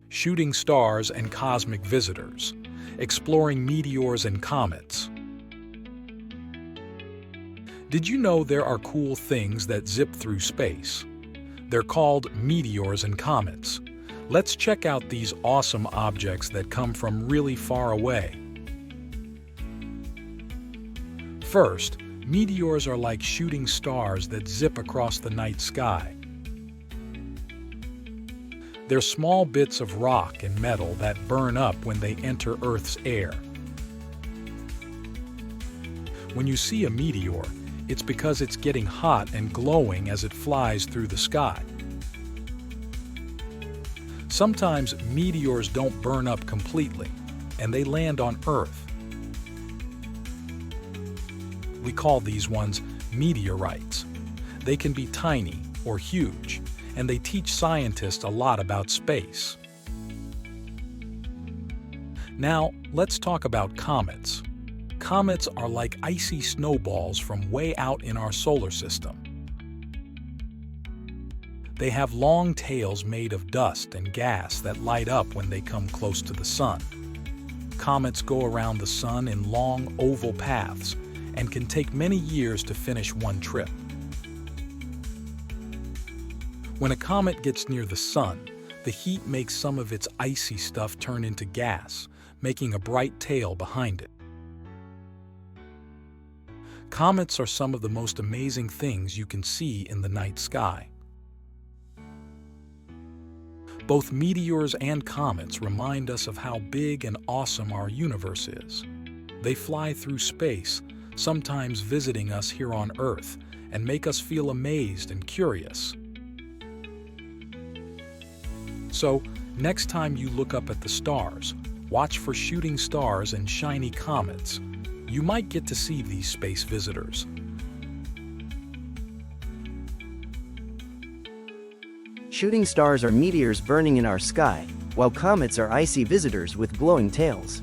shooting stars and cosmic visitors, exploring meteors and comets. Did you know there are cool things that zip through space? They're called meteors and comets. Let's check out these awesome objects that come from really far away. First, meteors are like shooting stars that zip across the night sky. They're small bits of rock and metal that burn up when they enter Earth's air. When you see a meteor, it's because it's getting hot and glowing as it flies through the sky. Sometimes meteors don't burn up completely, and they land on Earth. We call these ones meteorites. They can be tiny or huge, and they teach scientists a lot about space. Now, let's talk about comets. Comets are like icy snowballs from way out in our solar system. They have long tails made of dust and gas that light up when they come close to the sun. Comets go around the sun in long, oval paths and can take many years to finish one trip. When a comet gets near the sun, the heat makes some of its icy stuff turn into gas, making a bright tail behind it. Comets are some of the most amazing things you can see in the night sky. Both meteors and comets remind us of how big and awesome our universe is. They fly through space, sometimes visiting us here on Earth, and make us feel amazed and curious. So, next time you look up at the stars, watch for shooting stars and shiny comets. You might get to see these space visitors. Shooting stars are meteors burning in our sky, while comets are icy visitors with glowing tails.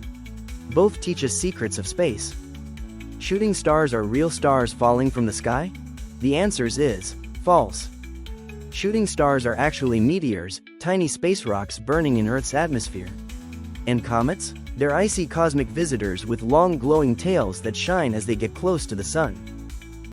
Both teach us secrets of space. Shooting stars are real stars falling from the sky? The answer is false. Shooting stars are actually meteors, tiny space rocks burning in Earth's atmosphere. And comets? They're icy cosmic visitors with long glowing tails that shine as they get close to the sun.